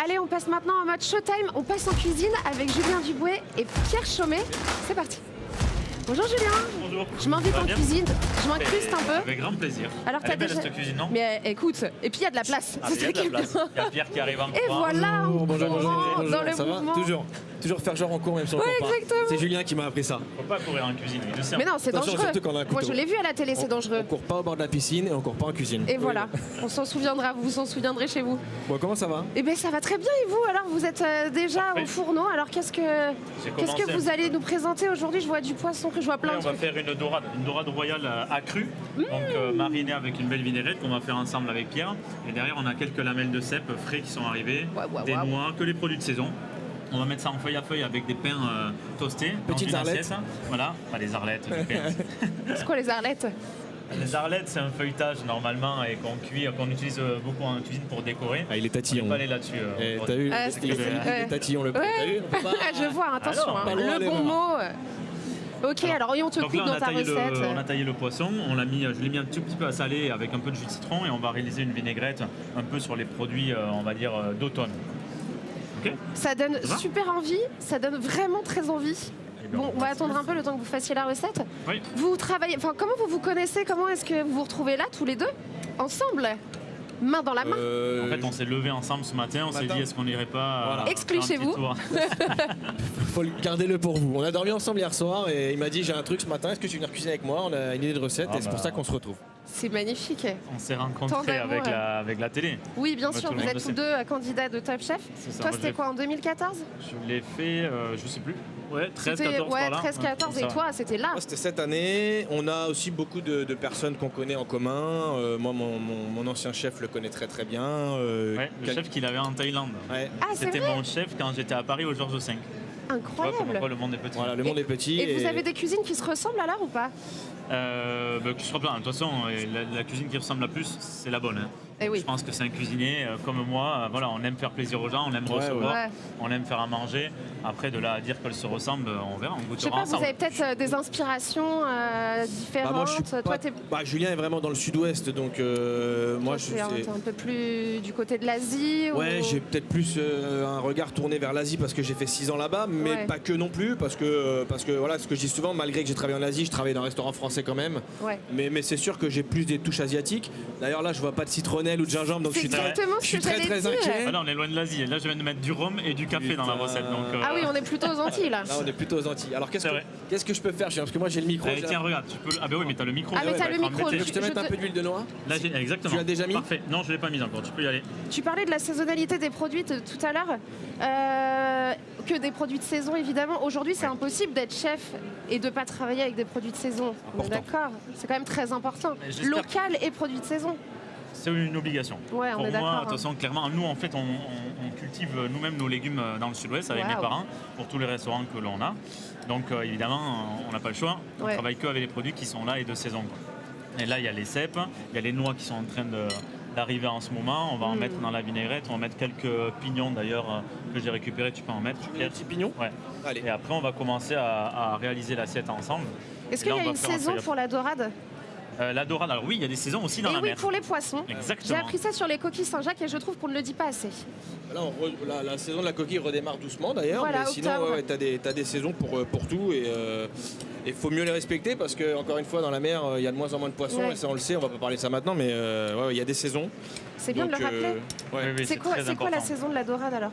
Allez, on passe maintenant en mode showtime. On passe en cuisine avec Julien Dubouet et Pierre Chaumet. C'est parti. Bonjour Julien. Bonjour. Je m'invite en cuisine, je m'incruste un peu. Avec grand plaisir. Alors Elle est belle déjà... cette cuisine, non? Mais écoute, et puis il y a de la place. Il y a de la place. Il y a Pierre qui arrive en Et courant. voilà, bonjour, dans le ça mouvement. va? Toujours faire genre en cours même sur le Ouais, cours pas. exactement. C'est Julien qui m'a appris ça. Faut pas courir en cuisine, il le sait. Mais non, c'est Attention, dangereux. surtout quand on a un Moi couteau. je l'ai vu à la télé, c'est dangereux. On court pas au bord de la piscine et on court pas en cuisine. Et voilà, on s'en souviendra, vous vous en souviendrez chez vous. Bon, comment ça va? Eh bien ça va très bien et vous alors vous êtes déjà Parfait. au fourneau, alors qu'est-ce que vous allez nous présenter aujourd'hui? Je vois du poisson, que je vois plein Ouais, de on va trucs. faire une dorade royale accrue, donc marinée avec une belle vinaigrette qu'on va faire ensemble avec Pierre. Et derrière on a quelques lamelles de cèpe frais qui sont arrivées, des noix, que les produits de saison. On va mettre ça en feuille à feuille avec des pains toastés. Petites dans une arlettes. assiette. Voilà, pas des arlettes, du pain. C'est quoi les arlettes? Les arlettes, c'est un feuilletage normalement et qu'on cuit, qu'on utilise beaucoup en cuisine pour décorer. Ah, il est On tatillon. n'est pas allé là-dessus. T'as vu? Ah, Il est ouais. tatillon le Ouais. T'as vu? On peut pas- Je vois, attention, Alors, hein, pas loin, le les bon moments. mot. Ok, alors et on te Donc coupe là, dans ta recette. on a taillé le poisson, je l'ai mis un tout petit peu à saler avec un peu de jus de citron et on va réaliser une vinaigrette un peu sur les produits, on va dire, d'automne. Ok. Ça donne Ça va super envie, ça donne vraiment très envie. Eh bien, Bon, on va attendre un peu le temps que vous fassiez la recette. Oui. Vous travaillez, enfin comment vous vous connaissez? Comment est-ce que vous vous retrouvez là tous les deux ensemble, main dans la main? En fait, on s'est levé ensemble ce matin, on s'est dit est-ce qu'on n'irait pas Voilà. Exclu faire un chez petit vous. tour. Faut garder-le pour vous. On a dormi ensemble hier soir et il m'a dit j'ai un truc ce matin, est-ce que tu veux venir cuisiner avec moi? On a une idée de recette Ah et c'est pour bah. ça qu'on se retrouve. C'est magnifique. On s'est Tant rencontrés d'amour, avec la télé. Oui, bien Bah, sûr, tout le vous monde êtes le tous sait. deux candidats de Top Chef. C'est ça, Toi, moi, c'était je quoi, en 2014? Je l'ai fait, je sais plus. Ouais, 13, C'était 14 par là. 13, 14 Ouais, et ça va. toi, c'était là. Moi, c'était cette année. On a aussi beaucoup de personnes qu'on connaît en commun. Moi, mon ancien chef le connaît très très bien. Ouais, le chef qu'il avait en Thaïlande. Ouais. Ah, c'est C'était vrai? mon chef quand j'étais à Paris au Georges V. Tu vois comme Incroyable. quoi le monde est petit. Voilà, le monde est petit. Et vous avez des cuisines qui se ressemblent alors ou pas? Que je sois plein. De toute façon, la cuisine qui ressemble la plus, c'est la bonne. Hein. Eh oui. Je pense que c'est un cuisinier comme moi. Voilà, on aime faire plaisir aux gens, on aime Ouais, recevoir, ouais. on aime faire à manger. Après, de là à dire qu'elles se ressemblent, on verra, on Je sais goûtera pas, vous ensemble. avez peut-être des inspirations différentes. moi, je suis Toi, pas- t'es Julien est vraiment dans le sud-ouest, donc moi je t'es un peu plus du côté de l'Asie. Ouais, ou... j'ai peut-être plus un regard tourné vers l'Asie parce que j'ai fait 6 ans là-bas, mais Ouais. pas que non plus, parce que voilà, ce que je dis souvent, malgré que j'ai travaillé en Asie, je travaillais dans un restaurant français quand même. Ouais. Mais c'est sûr que j'ai plus des touches asiatiques. D'ailleurs là, je vois pas de citronnelle ou de gingembre, donc je C'est suis très, exactement je ce suis que très j'allais très dire. inquiet. Ah là, on est loin de l'Asie. Là, je viens de mettre du rhum et du café dans la Putain. recette. Donc, Ah oui, on est plutôt aux Antilles là. Là, on est plutôt aux Antilles. Alors C'est vrai. qu'est-ce que je peux faire, Julien? Parce que moi j'ai le micro. allez, tiens, regarde, tu peux. Ah, ben oui, mais t'as le micro. Ah, mais tu t'as vas le être micro, embêté. Je te mette un peu d'huile de noix. Là, exactement. Tu l'as déjà mis? Parfait. Non, je l'ai pas mis encore. Tu peux y aller. Tu parlais de la saisonnalité des produits tout à l'heure. Que des produits de saison évidemment. Aujourd'hui, c'est impossible d'être chef et de pas travailler avec des produits de saison. On est Important. d'accord. C'est quand même très important. Et j'espère- Local et produits de saison. C'est une obligation. Ouais, on Pour est moi, d'accord, de hein. toute façon, clairement, nous, en fait, on cultive nous-mêmes nos légumes dans le sud-ouest avec mes Waouh. parents pour tous les restaurants que l'on a. Donc, évidemment, on n'a pas le choix. On Ouais. travaille que avec les produits qui sont là et de saison. Quoi. Et là, il y a les cèpes, il y a les noix qui sont en train d'arriver en ce moment. On va en mettre dans la vinaigrette. On va mettre quelques pignons d'ailleurs que j'ai récupérés. Tu peux en mettre. Un petit pignon. Ouais. Allez. Et après, on va commencer à réaliser l'assiette ensemble. Est-ce Et là, qu'il y a on va une faire un saison feuille à pour la dorade? La dorade, alors oui, il y a des saisons aussi dans Et la oui, mer. pour les poissons. J'ai Exactement. appris ça sur les coquilles Saint-Jacques et je trouve qu'on ne le dit pas assez. Là, la saison de la coquille redémarre doucement d'ailleurs, Voilà, mais sinon octobre. t'as des saisons pour tout et il faut mieux les respecter parce que encore une fois dans la mer il y a de moins en moins de poissons Ouais. et ça on le sait, on va pas parler de ça maintenant, mais il y a des saisons. C'est bien de Donc, le rappeler. ouais. Oui, oui, C'est quoi, très c'est quoi la important. saison de la dorade alors?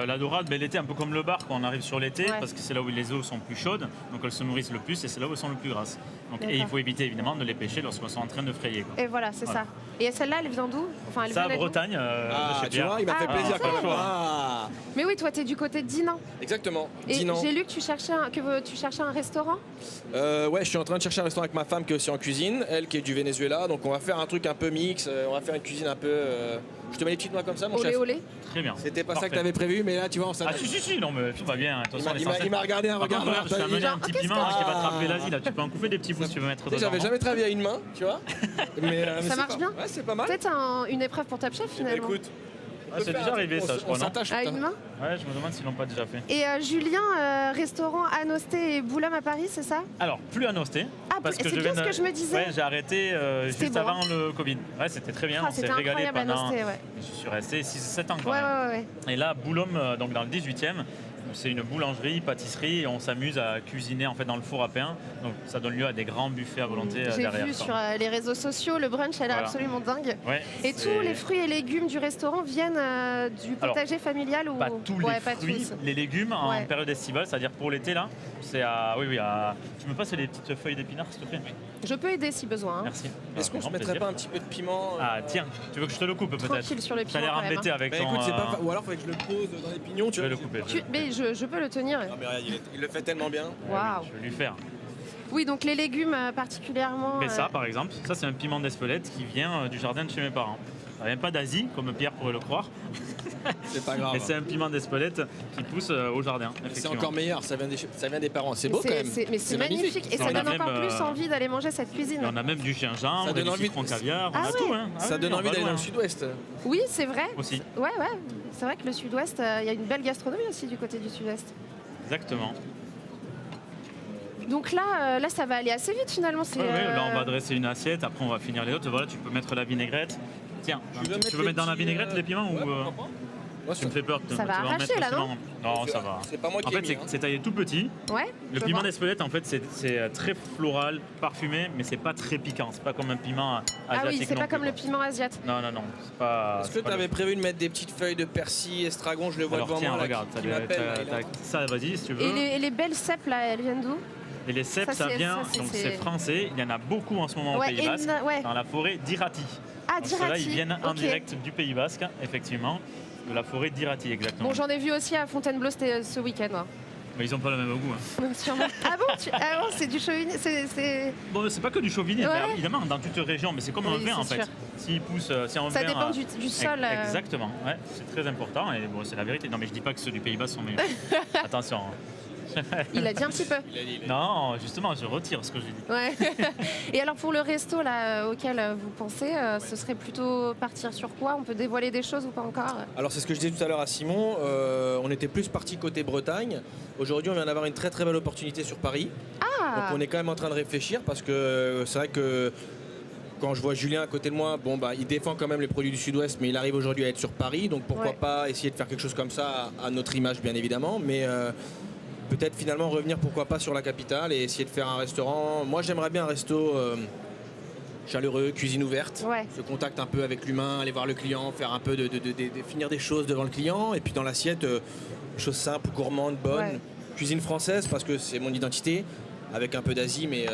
La dorade, ben, l'été, un peu comme le bar, quand on arrive sur l'été, Ouais. parce que c'est là où les eaux sont plus chaudes, donc elles se nourrissent le plus et c'est là où elles sont le plus grasses. Donc, et il D'accord. faut éviter évidemment de les pêcher lorsqu'elles sont en train de frayer. Quoi. Et voilà, c'est Voilà. ça. Et celle-là, elle vient d'où? Enfin, elle Ça, vient d'où? Bretagne, de Ah, chez tu Pierre. vois, il m'a fait Ah, plaisir ah, quand même. ah. Ah, Mais oui, toi, t'es du côté de Dinan. exactement. Et 10 ans. j'ai lu que tu cherchais un restaurant. Ouais, je suis en train de chercher un restaurant avec ma femme qui est aussi en cuisine, elle qui est du Venezuela, donc on va faire un truc un peu mix, on va faire une cuisine un peu. Je te mets les petites noix comme ça, mon Olé chef. olé. Très bien. C'était pas ça que Parfait. t'avais prévu, mais là tu vois, on Ah s'adapte. si, non mais tout va bien. De toute façon, Il m'a regardé un Par regard. contre, je t'ai amené un petit qu'est-ce piment que- qui va te rappeler l'Asie. Là, tu peux en couper des petits bouts si tu veux mettre Tu sais, dedans. j'avais non jamais travaillé à une main, tu vois. Mais Ça c'est marche pas- bien. Ouais, c'est pas mal. Peut-être une épreuve pour Top Chef Eh ben, finalement. écoute, c'est déjà arrivé ça, je crois, On non? s'attache. À une main. Ouais, je me demande s'ils l'ont pas déjà fait. Et Julien, restaurant Anosté et Boulogne à Paris, c'est ça? Alors, plus à Nosté. Ah, parce que c'est bien ce que je me disais. Ouais, j'ai arrêté C'était juste bon, avant le Covid. Ouais, c'était très bien, Ah, on s'est c'était régalé incroyable pendant... Anosté, ouais. Je suis resté 6-7 ans quand Ouais, même. ouais, ouais. Et là, Boulogne, donc dans le 18e, c'est une boulangerie, pâtisserie, et on s'amuse à cuisiner en fait dans le four à pain. Donc ça donne lieu à des grands buffets à volonté J'ai derrière. vu sur les réseaux sociaux, le brunch a l'air Voilà. absolument dingue. Ouais, Et tous les fruits et légumes du restaurant viennent du potager familial ou Pas tous Ouais, les pas fruits, tous. les légumes en Ouais. période estivale, c'est-à-dire pour l'été là, c'est à... Oui, tu me passes les petites feuilles d'épinards s'il te plaît? Je peux aider si besoin. Hein. Merci. Est-ce qu'on Avec se grand mettrait plaisir. pas un petit peu de piment Ah tiens, tu veux que je te le coupe peut-être? Tranquille sur le T'as piment l'air quand même, embêté hein. avec Bah ton... écoute, c'est pas... Ou alors faudrait que je le pose dans les pignons, tu Je vais vois. le couper. Mais je peux le tenir. Non mais regarde, il le fait tellement bien. Waouh. Je vais lui faire. Oui, donc les légumes particulièrement. Mais ça, par exemple, ça c'est un piment d'Espelette qui vient du jardin de chez mes parents. Ça vient pas d'Asie, comme Pierre pourrait le croire, C'est pas grave. mais c'est un piment d'Espelette qui pousse au jardin. C'est Effectivement. encore meilleur, ça vient des parents. C'est beau quand même. Mais c'est magnifique. Et ça On a donne même, encore plus envie d'aller manger cette cuisine. Et on a même du gingembre, Ça donne du envie de- citron caviar, on Ah a ouais. tout. Hein. Ah Ça oui, donne on envie va d'aller dans loin. le sud-ouest. Oui, c'est vrai. Aussi, Ouais. C'est vrai que le sud-ouest, il y a une belle gastronomie aussi du côté du sud-ouest. exactement. Donc là, ça va aller assez vite finalement. C'est, Ouais, là on va dresser une assiette, après on va finir les autres. Voilà, tu peux mettre la vinaigrette. Tiens, tu veux mettre dans la vinaigrette les piments ou Moi, tu me fais peur. Ça va tu vas en arracher, mettre là, aussi non dans- Non, ça va. C'est pas moi qui En ai fait, mis, c'est taillé tout petit. Ouais. Le je piment vois. d'Espelette, en fait, c'est très floral, parfumé, mais c'est pas très piquant. C'est pas comme un piment asiatique. Ah oui, c'est non pas plus, comme le quoi. piment asiatique. Non, c'est pas. Est-ce que c'est pas tu avais le- prévu de mettre des petites feuilles de persil, estragon, je le vois Alors devant tiens, moi là, regarde, qui m'appelle, là, il est en- ça, vas-y si tu veux. Et les belles cèpes là, elles viennent d'où? Et les cèpes, Ça, ça c'est- vient, ça, c'est- donc c'est- c'est français. Il y en a beaucoup en ce moment au Ouais, Pays Basque, ouais. dans la forêt d'Irati. Ah, Donc ceux-là, Dirati. ils viennent en Ok. direct du Pays Basque, effectivement, de la forêt d'Irati, exactement. Bon, j'en ai vu aussi à Fontainebleau ce week-end. Hein. Mais ils ont pas le même goût. Hein. Sûrement. Ah bon, c'est du chauvinisme. Bon, c'est pas que du chauvinisme, Ouais. mais évidemment, dans toute région, mais c'est comme un Oui, vin en c'est fait. sûr. S'il pousse, si un Ça vin, dépend du sol. Exactement, ouais, c'est très important et bon, c'est la vérité. Non, mais je dis pas que ceux du Pays Basque sont meilleurs. Attention. Hein. Il a dit un petit peu. Non, justement, je retire ce que j'ai dit. Ouais. Et alors pour le resto là, auquel vous pensez, ce serait plutôt partir sur quoi? On peut dévoiler des choses ou pas encore? Alors c'est ce que je disais tout à l'heure à Simon, on était plus parti côté Bretagne. Aujourd'hui on vient d'avoir une très très belle opportunité sur Paris. Ah. Donc on est quand même en train de réfléchir parce que c'est vrai que quand je vois Julien à côté de moi, bon bah il défend quand même les produits du Sud-Ouest, mais il arrive aujourd'hui à être sur Paris, donc pourquoi Ouais. pas essayer de faire quelque chose comme ça à notre image bien évidemment, mais peut-être finalement revenir pourquoi pas sur la capitale et essayer de faire un restaurant. Moi j'aimerais bien un resto chaleureux, cuisine ouverte, Ouais. ce contact un peu avec l'humain, aller voir le client, faire un peu de finir des choses devant le client, et puis dans l'assiette, choses simples, gourmandes, bonnes, Ouais. cuisine française parce que c'est mon identité, avec un peu d'Asie, mais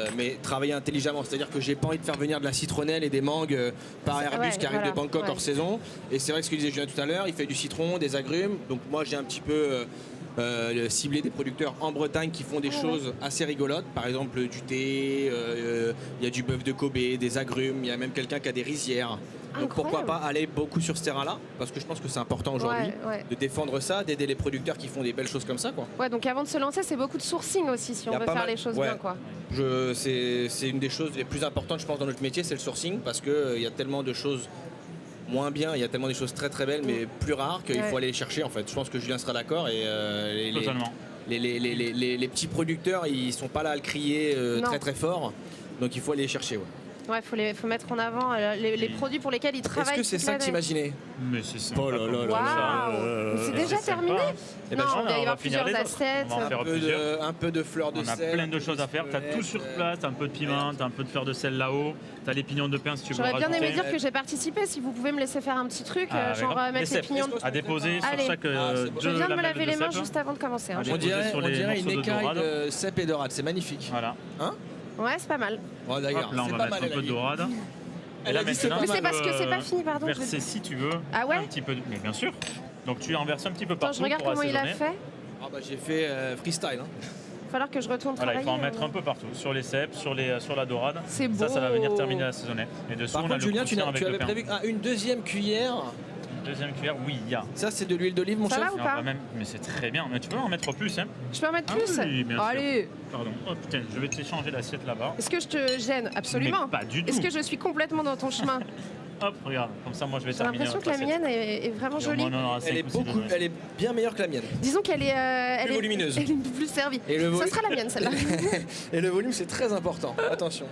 travailler intelligemment, c'est-à-dire que j'ai pas envie de faire venir de la citronnelle et des mangues par Airbus Ouais, qui arrivent voilà, de Bangkok ouais. hors saison, et c'est vrai que ce que disait Julien tout à l'heure, il fait du citron, des agrumes, donc moi j'ai un petit peu ciblé des producteurs en Bretagne qui font des choses assez rigolotes, par exemple du thé, il y a du bœuf de Kobe, des agrumes, il y a même quelqu'un qui a des rizières. Donc pourquoi Incroyable. pas aller beaucoup sur ce terrain-là, parce que je pense que c'est important aujourd'hui Ouais. de défendre ça, d'aider les producteurs qui font des belles choses comme ça, quoi. Ouais, donc avant de se lancer, c'est beaucoup de sourcing aussi si Y on a veut pas faire mal- les choses ouais. bien, quoi. C'est une des choses les plus importantes, je pense, dans notre métier, c'est le sourcing, parce qu'il y a tellement de choses moins bien, il y a tellement des choses très très belles, mais plus rares, qu'il Ouais. faut aller les chercher, en fait. Je pense que Julien sera d'accord, et Totalement. les petits producteurs, ils sont pas là à le crier Non. très très fort, donc il faut aller les chercher. Ouais. Ouais, faut mettre en avant les produits pour lesquels ils travaillent. Est-ce que c'est toute ça que l'année. t'imaginais? Mais c'est sympa. Oh là comme là ça. là Waouh. C'est déjà c'est sympa. terminé? Eh ben, Non, je- il va y on va avoir finir plusieurs les autres. assiettes. On va en faire plusieurs. Un peu de fleurs de On a sel. plein de choses à faire. Tu as tout sur place, t'as un peu de piment, t'as un peu de fleur de sel là-haut, t'as les pignons de pain si tu veux J'aurais bien rajouter. aimé dire que j'ai participé. Si vous pouvez me laisser faire un petit truc, Ah, genre avec mettre les cèpes pignons. à déposer Allez. sur chaque Ah, c'est bon. Je viens de me lamelles laver les mains cèpes. juste avant de commencer. hein. Allez. On Déposer dirait, sur on les dirait morceaux une de écaille dorade. de cèpe et dorade, c'est magnifique. Voilà. Hein? Ouais, c'est pas mal. Oh, d'ailleurs, Hop, là, on c'est va pas mettre mal, un peu de dorade. Et Elle là a dit c'est maintenant, pas Mais c'est mal. parce que c'est pas fini, pardon. je- verser si tu veux Ah ouais un petit peu de... Mais bien sûr. Donc tu en verses un petit peu Attends, partout je regarde pour comment il a assaisonner. fait. Ah bah j'ai fait freestyle. Hein. Il va falloir que je retourne Voilà, il travailler. faut en mettre un peu partout, sur les cèpes, sur la dorade. C'est beau. Ça va venir terminer l'assaisonner. Et dessous, Par on a contre, le Julien, croustillant avec tu le avais pain. prévu une deuxième cuillère. Deuxième cuillère, oui, il y a. Ça, c'est de l'huile d'olive, mon Ça chef. va ou Et on pas va même... Mais c'est très bien. Mais tu peux en mettre plus, hein. Je peux en mettre Ah plus? oui, bien sûr. Allez. Pardon. Oh putain, je vais t'échanger l'assiette là-bas. Est-ce que je te gêne? Absolument. Mais pas du tout. Est-ce que je suis complètement dans ton chemin? hop, regarde, comme ça moi je vais J'ai terminer. l'impression que la mienne est vraiment jolie. Elle est bien meilleure que la mienne. Disons qu'elle est, Plus volumineuse. Elle est plus servie. Ça sera la mienne celle-là. Et le volume c'est très important, attention.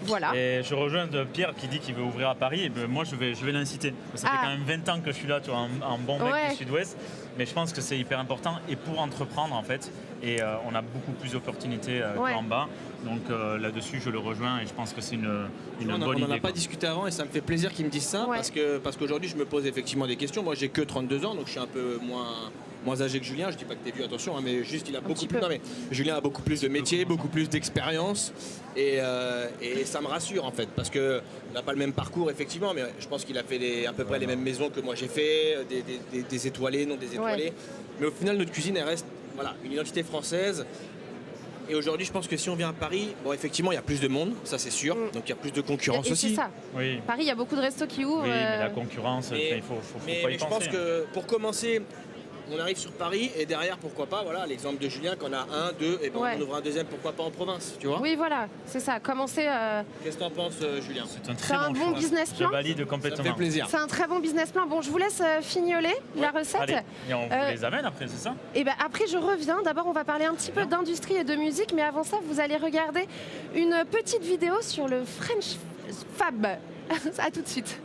Voilà. Et je rejoins Pierre qui dit qu'il veut ouvrir à Paris. Et ben moi, je vais l'inciter. Ça fait quand même 20 ans que je suis là, tu vois, un bon mec du Sud-Ouest. Mais je pense que c'est hyper important. Et pour entreprendre, en fait, et on a beaucoup plus d'opportunités qu'en bas. Donc là-dessus, je le rejoins et je pense que c'est une bonne idée. On n'en a pas discuté avant et ça me fait plaisir qu'ils me disent ça parce qu'aujourd'hui, je me pose effectivement des questions. Moi, j'ai que 32 ans, donc je suis un peu moins âgé que Julien. Je dis pas que t'es vieux, attention, hein, mais juste il a beaucoup plus. Non, mais Julien a beaucoup plus de métier, beaucoup plus d'expérience et ça me rassure en fait parce que on n'a pas le même parcours effectivement, mais je pense qu'il a fait à peu près les mêmes maisons que moi j'ai fait, des étoilés, non des étoilés. Mais au final, notre cuisine elle reste une identité française. Et aujourd'hui, je pense que si on vient à Paris, bon, effectivement, il y a plus de monde, ça c'est sûr. Donc il y a plus de concurrence aussi. C'est ça. Oui. Paris, il y a beaucoup de restos qui ouvrent. Oui, mais la concurrence, il faut pas y penser. Je pense que pour commencer, on arrive sur Paris et derrière, pourquoi pas, voilà, l'exemple de Julien, qu'on a un, deux, et ben on ouvre un deuxième, pourquoi pas en province, tu vois. Oui, voilà, c'est ça. Commencer. Qu'est-ce que t'en penses, Julien? C'est un très bon business plan. Je valide complètement. Ça fait plaisir. C'est un très bon business plan. Bon, je vous laisse fignoler la recette. Allez. Et on vous les amène après, c'est ça? Et ben après, je reviens. D'abord, on va parler un petit peu d'industrie et de musique, mais avant ça, vous allez regarder une petite vidéo sur le French Fab. À tout de suite.